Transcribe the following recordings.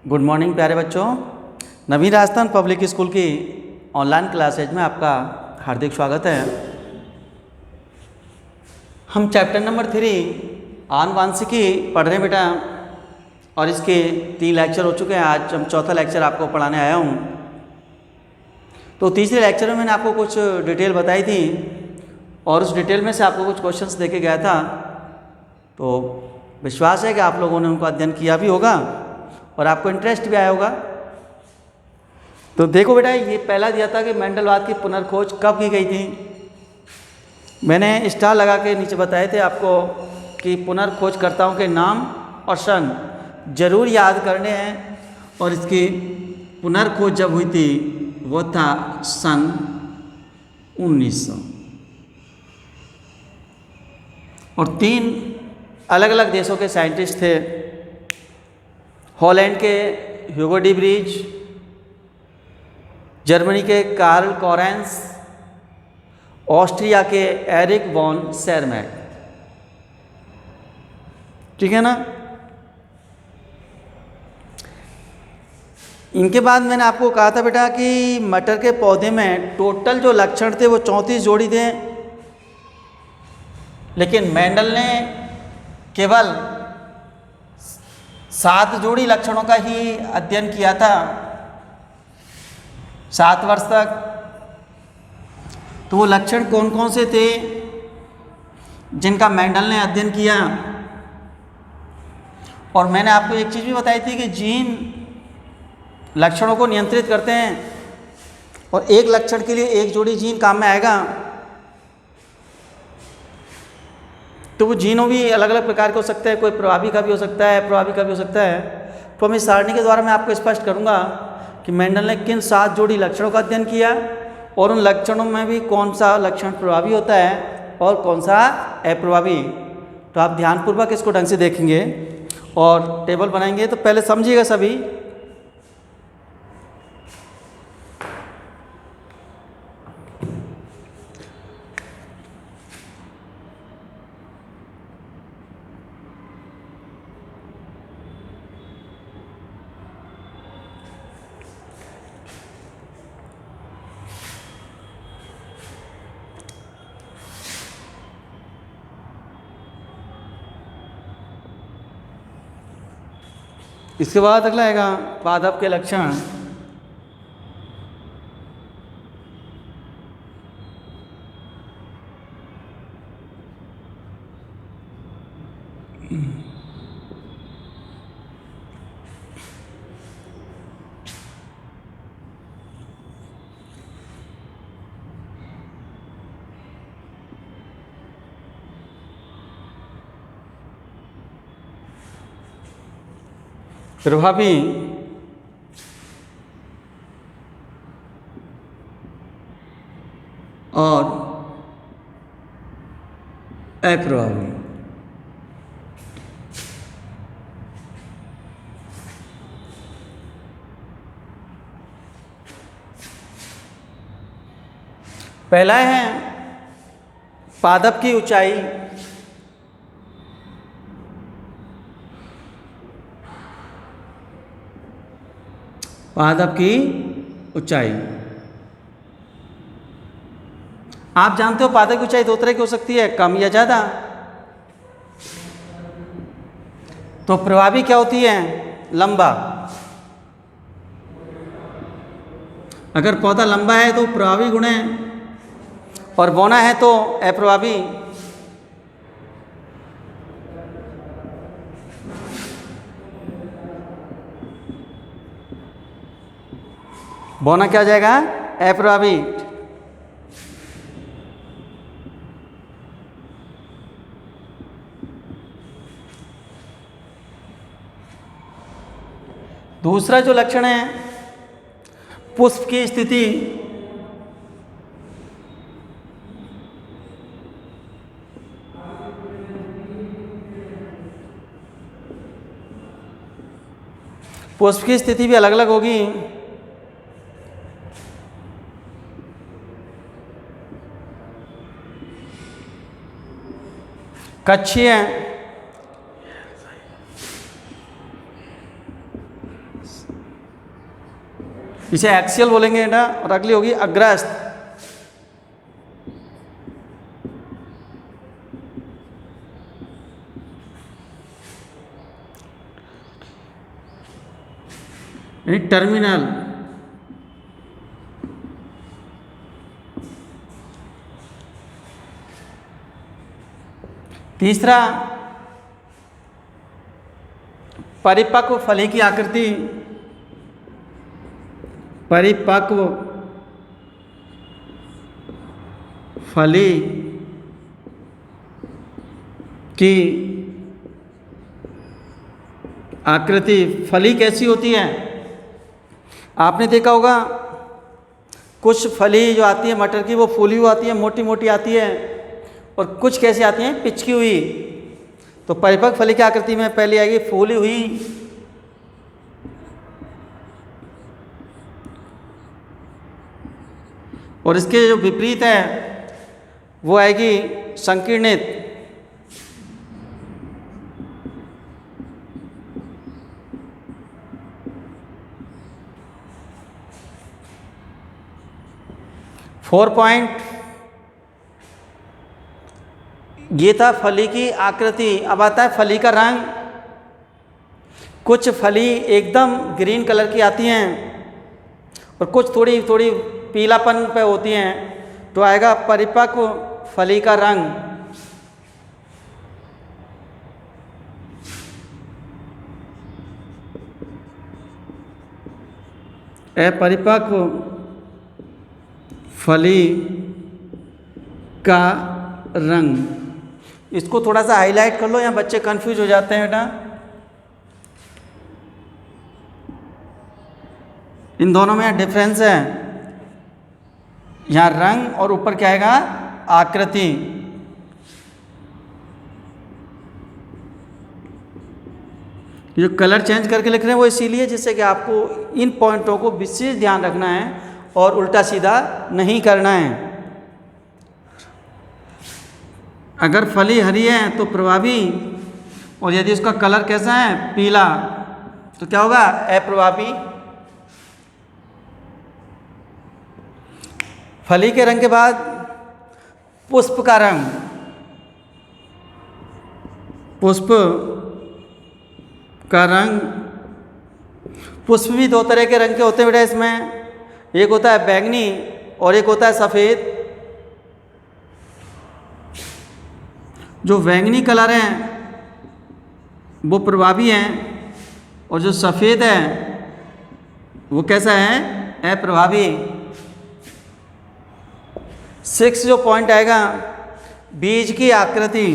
Good morning प्यारे बच्चों। नवीन Rajasthan public school की ऑनलाइन क्लासेज में आपका हार्दिक स्वागत है। हम चैप्टर नंबर 3 आनुवांशिकी पढ़ रहे हैं बेटा, और इसके 3 लेक्चर हो चुके हैं। आज हम चौथा लेक्चर आपको पढ़ाने आया हूँ। तो तीसरे लेक्चर में मैंने आपको कुछ डिटेल बताई थी और उस डिटेल में से आपको कुछ क्वेश्चंस देके गया था। तो विश्वास है कि आप लोगों ने उनको अध्ययन किया भी होगा और आपको इंटरेस्ट भी आया होगा। तो देखो बेटा, ये पहला दिया था कि मेंडलवाद की पुनर्खोज कब की गई थी। मैंने स्टार लगा के नीचे बताए थे आपको कि पुनर्खोजकर्ताओं के नाम और सन जरूर याद करने हैं, और इसकी पुनर्खोज जब हुई थी वो था सन 1900। और 3 अलग अलग देशों के साइंटिस्ट थे। हॉलैंड के ह्यूगो डी ब्रीज, जर्मनी के कार्ल कॉरेंस, ऑस्ट्रिया के एरिक वॉन शेरमैक। ठीक है ना। इनके बाद मैंने आपको कहा था बेटा कि मटर के पौधे में टोटल जो लक्षण थे वो 34 जोड़ी थे, लेकिन मेंडल ने केवल 7 जोड़ी लक्षणों का ही अध्ययन किया था 7 वर्ष तक। तो वो लक्षण कौन कौन से थे जिनका मेंडल ने अध्ययन किया। और मैंने आपको एक चीज़ भी बताई थी कि जीन लक्षणों को नियंत्रित करते हैं, और एक लक्षण के लिए एक जोड़ी जीन काम में आएगा। तो वो जीनों भी अलग अलग प्रकार के हो सकते हैं, कोई प्रभावी का भी हो सकता है, प्रभावी का भी हो सकता है। तो हम इस सारणी के द्वारा मैं आपको स्पष्ट करूंगा कि मेंडल ने किन 7 जोड़ी लक्षणों का अध्ययन किया, और उन लक्षणों में भी कौन सा लक्षण प्रभावी होता है और कौन सा अप्रभावी। तो आप ध्यानपूर्वक इसको ढंग से देखेंगे और टेबल बनाएंगे। तो पहले समझिएगा सभी। इसके बाद अगला आएगा पादप के लक्षण। प्रभावी और अप्रभावी। पहला है पादप की ऊंचाई। पादप की ऊंचाई आप जानते हो, पादप की ऊंचाई 2 तरह की हो सकती है, कम या ज़्यादा। तो प्रभावी क्या होती है? लंबा। अगर पौधा लंबा है तो प्रभावी गुण है, और बौना है तो अप्रभावी। बौना क्या हो जाएगा? अप्रभावी। दूसरा जो लक्षण है पुष्प की स्थिति। पुष्प की स्थिति भी अलग अलग होगी। कक्षीय इसे एक्सियल बोलेंगे बेटा, और अगली होगी अग्रस्त। टर्मिनल। तीसरा, परिपक्व फली की आकृति। परिपक्व फली की आकृति। फली कैसी होती है? आपने देखा होगा कुछ फली जो आती है मटर की वो फूली हुई आती है, मोटी मोटी आती है, और कुछ कैसी आती हैं, पिचकी हुई। तो परिपक्व फली की आकृति में पहले आएगी फूली हुई, और इसके जो विपरीत है वो आएगी संकीर्णित। फोर पॉइंट, ये था फली की आकृति। अब आता है फली का रंग। कुछ फली एकदम ग्रीन कलर की आती हैं और कुछ थोड़ी थोड़ी पीलापन पे होती हैं, तो आएगा परिपक्व फली का रंग। अपरिपक्व फली का रंग। इसको थोड़ा सा हाईलाइट कर लो, यहाँ बच्चे कंफ्यूज हो जाते हैं बेटा। इन दोनों में डिफरेंस है, यहाँ रंग और ऊपर क्या आएगा, आकृति। जो कलर चेंज करके लिख रहे हैं वो इसीलिए जिससे कि आपको इन पॉइंटों को विशेष ध्यान रखना है और उल्टा सीधा नहीं करना है। अगर फली हरी है तो प्रभावी, और यदि उसका कलर कैसा है, पीला, तो क्या होगा, अप्रभावी। फली के रंग के बाद पुष्प का रंग। पुष्प का रंग, पुष्प भी दो तरह के रंग के होते हैं बेटा इसमें। एक होता है बैंगनी और एक होता है सफ़ेद। जो बैंगनी कलर है वो प्रभावी है, और जो सफ़ेद है वो कैसा है, अप्रभावी। 6 जो पॉइंट आएगा, बीज की आकृति।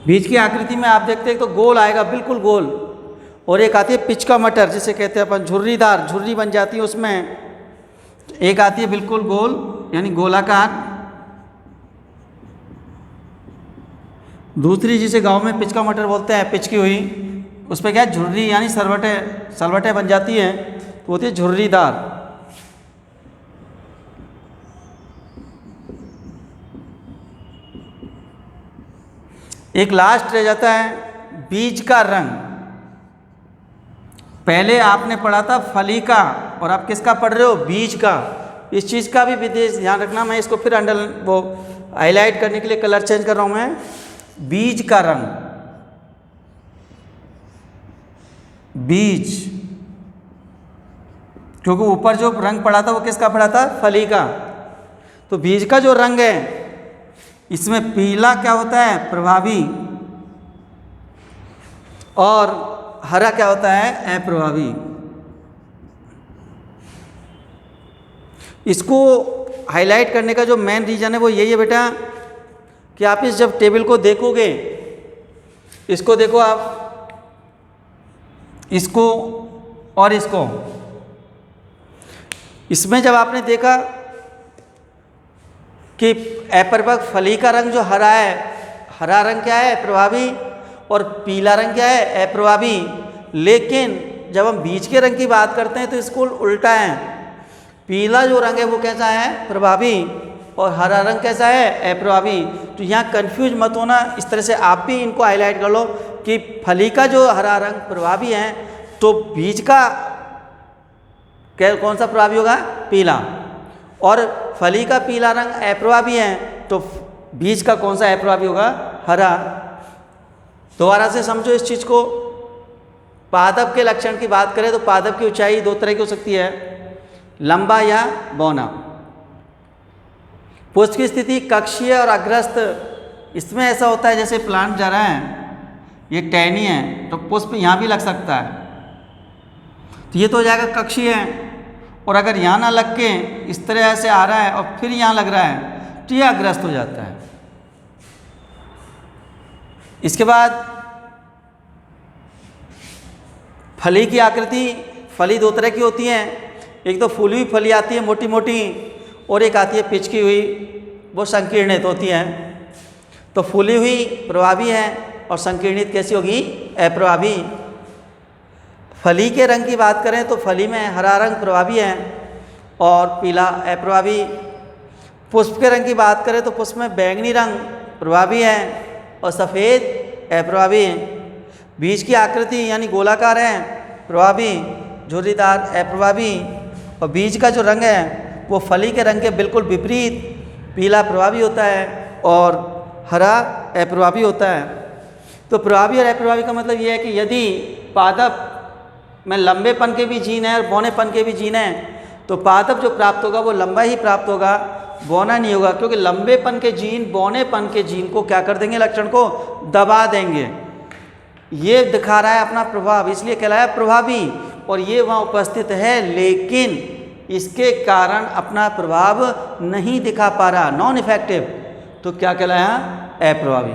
बीज की आकृति में आप देखते हैं तो गोल आएगा, बिल्कुल गोल, और एक आती है पिचका मटर जिसे कहते हैं अपन, झुर्रीदार, झुर्री बन जाती है उसमें। एक आती है बिल्कुल गोल यानी गोलाकार, दूसरी जिसे गांव में पिचका मटर बोलते हैं, पिचकी हुई, उस पर क्या है, झुर्री यानी सलवटें बन जाती हैं, तो होती है झुर्रीदार। एक लास्ट रह जाता है बीज का रंग। पहले आपने पढ़ा था फली का, और आप किसका पढ़ रहे हो, बीज का। इस चीज़ का भी विशेष ध्यान रखना। मैं इसको फिर वो हाईलाइट करने के लिए कलर चेंज कर रहा हूँ मैं। बीज का रंग, बीज, क्योंकि ऊपर जो रंग पड़ा था वो किसका पड़ा था, फली का। तो बीज का जो रंग है इसमें पीला क्या होता है, प्रभावी, और हरा क्या होता है, अप्रभावी। इसको हाईलाइट करने का जो मेन रीजन है वो यही है बेटा कि आप इस जब टेबल को देखोगे, इसको देखो आप, इसको और इसको, इसमें जब आपने देखा कि अपरिपक्व फली का रंग जो हरा है, हरा रंग क्या है, प्रभावी, और पीला रंग क्या है, अप्रभावी। लेकिन जब हम बीज के रंग की बात करते हैं तो इसको उल्टा है। पीला जो रंग है वो कैसा है, प्रभावी, और हरा रंग कैसा है, अप्रभावी। तो यहाँ कंफ्यूज मत होना, इस तरह से आप भी इनको हाईलाइट कर लो कि फली का जो हरा रंग प्रभावी है तो बीज का कौन सा प्रभावी होगा, पीला, और फली का पीला रंग अप्रभावी है तो बीज का कौन सा अप्रभावी होगा, हरा। दोबारा से समझो इस चीज़ को। पादप के लक्षण की बात करें तो पादप की ऊंचाई दो तरह की हो सकती है, लंबा या बौना। पुष्प की स्थिति कक्षीय और अग्रस्त, इसमें ऐसा होता है जैसे प्लांट जा रहा है, ये टहनी है तो पुष्प यहाँ भी लग सकता है, तो ये तो हो जाएगा कक्षीय है। और अगर यहाँ ना लग के इस तरह से आ रहा है और फिर यहाँ लग रहा है तो ये अग्रस्त हो जाता है। इसके बाद फली की आकृति, फली दो तरह की होती हैं, एक तो फूली हुई फली आती है मोटी मोटी, और एक आती है पिचकी हुई, वो संकीर्णित होती है। तो फूली हुई प्रभावी है और संकीर्णित कैसी होगी, अप्रभावी। फली के रंग की बात करें तो फली में हरा रंग प्रभावी है और पीला अप्रभावी। पुष्प के रंग की बात करें तो पुष्प में बैंगनी रंग प्रभावी है और सफ़ेद अप्रभावी। बीज की आकृति यानी गोलाकार है प्रभावी, झुर्रीदार अप्रभावी, और बीज का जो रंग है वो फली के रंग के बिल्कुल विपरीत पीला प्रभावी होता है और हरा अप्रभावी होता है। तो प्रभावी और अप्रभावी का मतलब ये है कि यदि पादप में लंबेपन के भी जीन है और बौनेपन के भी जीन है तो पादप जो प्राप्त होगा वो लंबा ही प्राप्त होगा, बौना नहीं होगा, क्योंकि लंबेपन के जीन बौनेपन के जीन को क्या कर देंगे, लक्षण को दबा देंगे। ये दिखा रहा है अपना प्रभाव, इसलिए कहलाया प्रभावी, और ये वहाँ उपस्थित है लेकिन इसके कारण अपना प्रभाव नहीं दिखा पा रहा, नॉन इफेक्टिव, तो क्या कहलाया, अप्रभावी।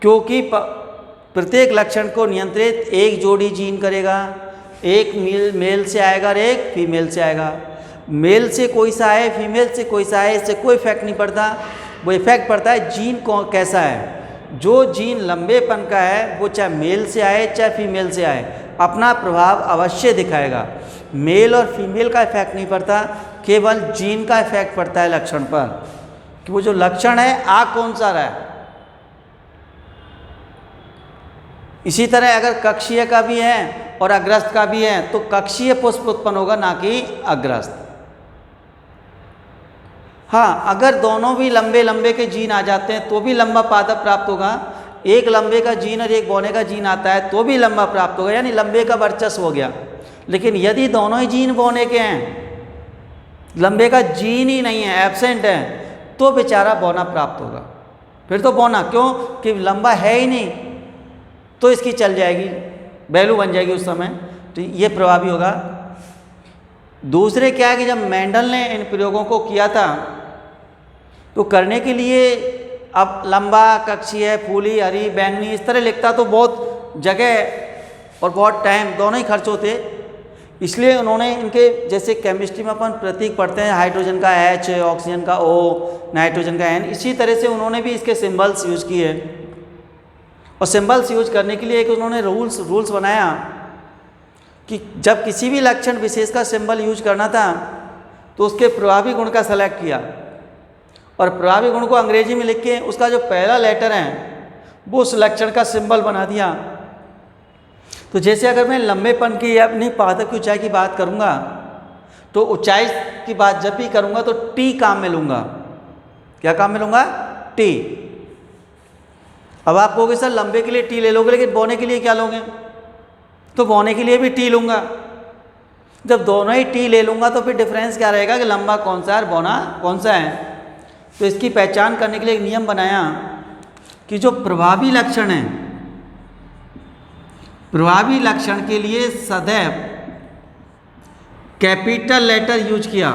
क्योंकि प्रत्येक लक्षण को नियंत्रित एक जोड़ी जीन करेगा, एक मेल से आएगा और एक फीमेल से आएगा। मेल से कोई सा आए, फीमेल से कोई सा आए, इससे कोई इफेक्ट नहीं पड़ता। वो इफेक्ट पड़ता है जीन को कैसा है। जो जीन लंबेपन का है वो चाहे मेल से आए चाहे फीमेल से आए अपना प्रभाव अवश्य दिखाएगा। मेल और फीमेल का इफेक्ट नहीं पड़ता, केवल जीन का इफेक्ट पड़ता है लक्षण पर, कि वो जो लक्षण है आ कौन सा रहा है। इसी तरह अगर कक्षीय का भी है और अग्रस्त का भी है तो कक्षीय पुष्प उत्पन्न होगा, ना कि अग्रस्त। हाँ, अगर दोनों भी लंबे लंबे के जीन आ जाते हैं तो भी लंबा पादप प्राप्त होगा। एक लंबे का जीन और एक बौने का जीन आता है तो भी लंबा प्राप्त होगा, यानी लंबे का वर्चस्व हो गया। लेकिन यदि दोनों ही जीन बौने के हैं, लंबे का जीन ही नहीं है, एब्सेंट है, तो बेचारा बौना प्राप्त होगा। फिर तो बौना, क्यों कि लंबा है ही नहीं, तो इसकी चल जाएगी, वैल्यू बन जाएगी उस समय, तो ये प्रभावी होगा। दूसरे क्या है कि जब मेंडल ने इन प्रयोगों को किया था तो करने के लिए अब लंबा, कक्षीय, फूली, हरी, बैंगनी इस तरह लिखता तो बहुत जगह और बहुत टाइम दोनों ही खर्च होते। इसलिए उन्होंने इनके, जैसे केमिस्ट्री में अपन प्रतीक पढ़ते हैं, हाइड्रोजन का H, ऑक्सीजन का O, नाइट्रोजन का N, इसी तरह से उन्होंने भी इसके सिंबल्स यूज़ किए। और सिंबल्स यूज करने के लिए एक उन्होंने रूल्स बनाया कि जब किसी भी लक्षण विशेष का सिंबल यूज करना था तो उसके प्रभावी गुण का सेलेक्ट किया और प्रभावी गुण को अंग्रेजी में लिख के उसका जो पहला लेटर है वो उस लक्षण का सिंबल बना दिया। तो जैसे अगर मैं लंबेपन की या अपनी पादप की ऊंचाई की बात करूँगा तो ऊंचाई की बात जब भी करूँगा तो टी काम में लूँगा। क्या काम में लूँगा? टी। अब आप कहोगे सर लंबे के लिए टी ले लोगे लेकिन बौने के लिए क्या लोगे? तो बौने के लिए भी टी लूँगा। जब दोनों ही टी ले लूँगा तो फिर डिफरेंस क्या रहेगा कि लंबा कौन सा है और बौना कौन सा है। तो इसकी पहचान करने के लिए एक नियम बनाया कि जो प्रभावी लक्षण है, प्रभावी लक्षण के लिए सदैव कैपिटल लेटर यूज किया,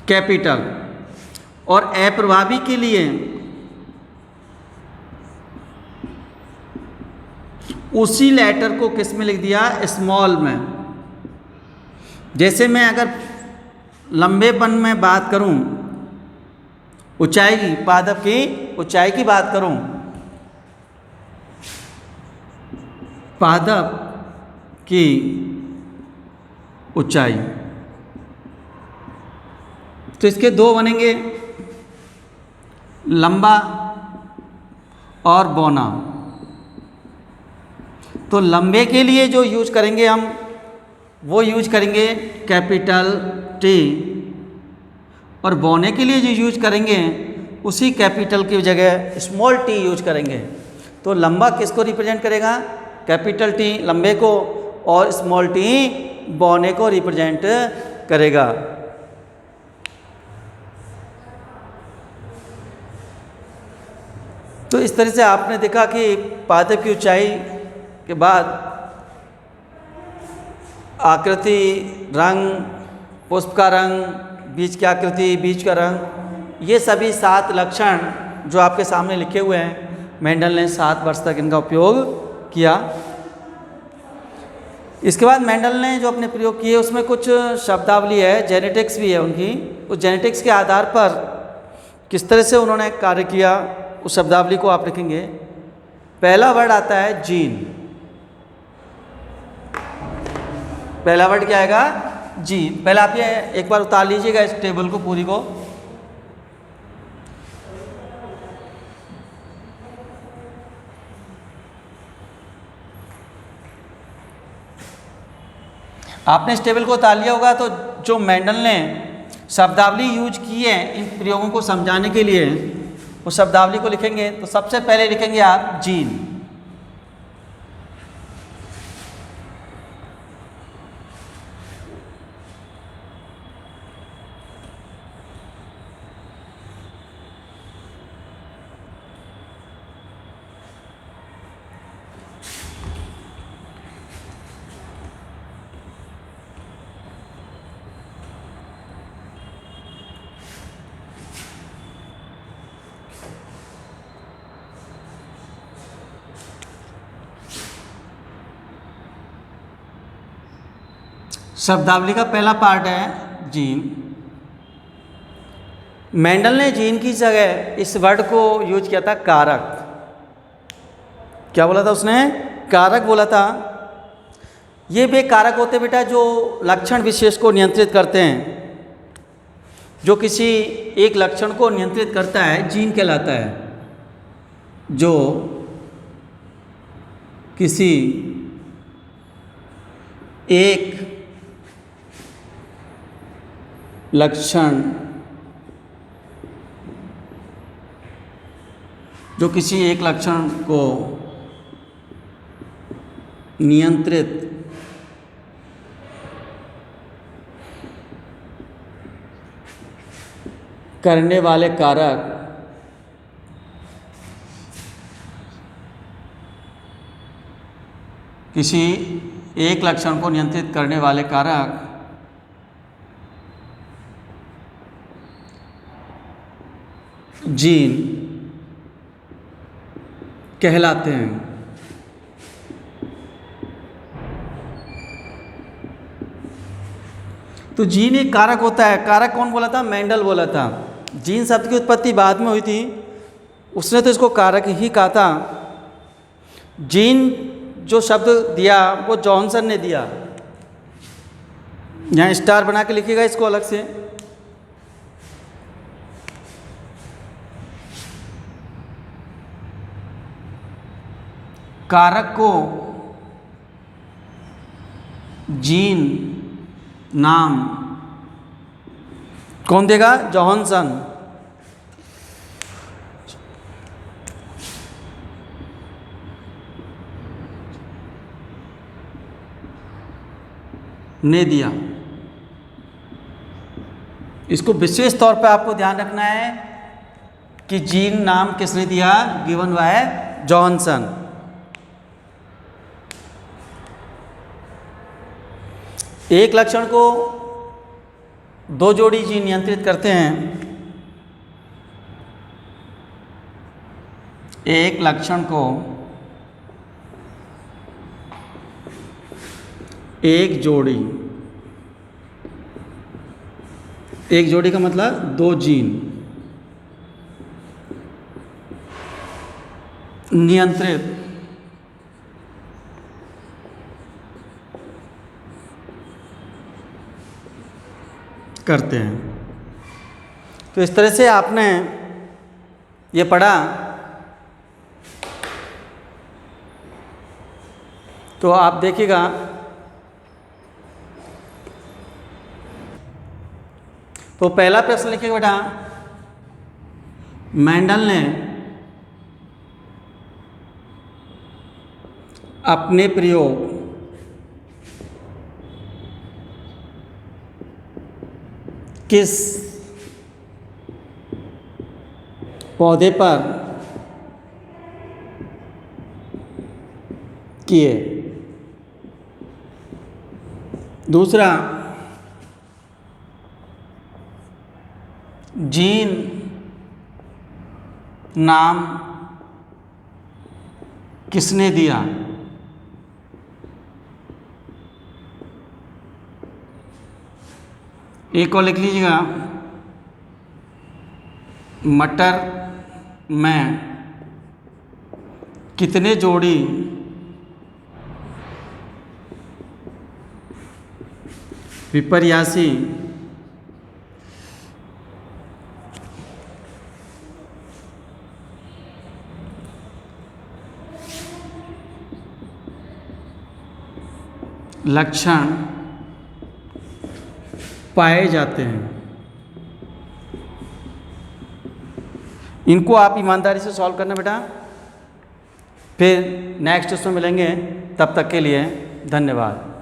कैपिटल, और अप्रभावी के लिए उसी लेटर को किस में लिख दिया? स्मॉल में। जैसे मैं अगर लंबेपन में बात करूं, ऊंचाई की, पादप की ऊंचाई की बात करूं, पादप की ऊंचाई, तो इसके दो बनेंगे, लंबा और बौना। तो लंबे के लिए जो यूज करेंगे हम, वो यूज करेंगे कैपिटल टी, और बौने के लिए जो यूज करेंगे उसी कैपिटल की जगह स्मॉल टी यूज करेंगे। तो लंबा किसको रिप्रेजेंट करेगा? कैपिटल टी लंबे को, और स्मॉल टी बौने को रिप्रेजेंट करेगा। तो इस तरह से आपने देखा कि पादप की ऊंचाई के बाद आकृति, रंग, पुष्प का रंग, बीज की आकृति, बीज का रंग, ये सभी 7 लक्षण जो आपके सामने लिखे हुए हैं, मेंडल ने 7 वर्ष तक इनका उपयोग किया। इसके बाद मेंडल ने जो अपने प्रयोग किए उसमें कुछ शब्दावली है, जेनेटिक्स भी है उनकी। उस जेनेटिक्स के आधार पर किस तरह से उन्होंने कार्य किया, उस शब्दावली को आप लिखेंगे। पहला वर्ड आता है जीन। पहला वर्ड क्या आएगा? जीन। पहले आप ये एक बार उतार लीजिएगा इस टेबल को पूरी को। आपने इस टेबल को उतार लिया होगा। तो जो मेंडल ने शब्दावली यूज की है इन प्रयोगों को समझाने के लिए, उस शब्दावली को लिखेंगे। तो सबसे पहले लिखेंगे आप जीन। शब्दावली का पहला पार्ट है जीन। मेंडल ने जीन की जगह इस वर्ड को यूज किया था कारक। क्या बोला था उसने? कारक बोला था। ये वे कारक होते बेटा जो लक्षण विशेष को नियंत्रित करते हैं। जो किसी एक लक्षण को नियंत्रित करता है जीन कहलाता है। जो किसी एक लक्षण, जो किसी एक लक्षण को नियंत्रित करने वाले कारक किसी एक लक्षण को नियंत्रित करने वाले कारक जीन कहलाते हैं। तो जीन एक कारक होता है। कारक कौन बोला था? मेंडल बोला था। जीन शब्द की उत्पत्ति बाद में हुई थी, उसने तो इसको कारक ही कहा था। जीन जो शब्द दिया वो जॉनसन ने दिया। यहाँ स्टार बना के लिखिएगा इसको अलग से। कारक को जीन नाम कौन देगा? जॉनसन। ने दिया। इसको विशेष तौर पे आपको ध्यान रखना है कि जीन नाम किसने दिया? Given by Johnson. एक लक्षण को 2 जोड़ी जीन नियंत्रित करते हैं। एक लक्षण को एक जोड़ी का मतलब 2 जीन नियंत्रित करते हैं। तो इस तरह से आपने ये पढ़ा। तो आप देखिएगा, तो पहला प्रश्न लिखिएगा बेटा, मेंडल ने अपने प्रयोग किस पौधे पर किए। दूसरा, जीन नाम किसने दिया। एक और लिख लीजिएगा, मटर में कितने जोड़ी विपर्यासी लक्षण पाए जाते हैं। इनको आप ईमानदारी से सॉल्व करना बेटा। फिर नेक्स्ट उसमें मिलेंगे, तब तक के लिए धन्यवाद।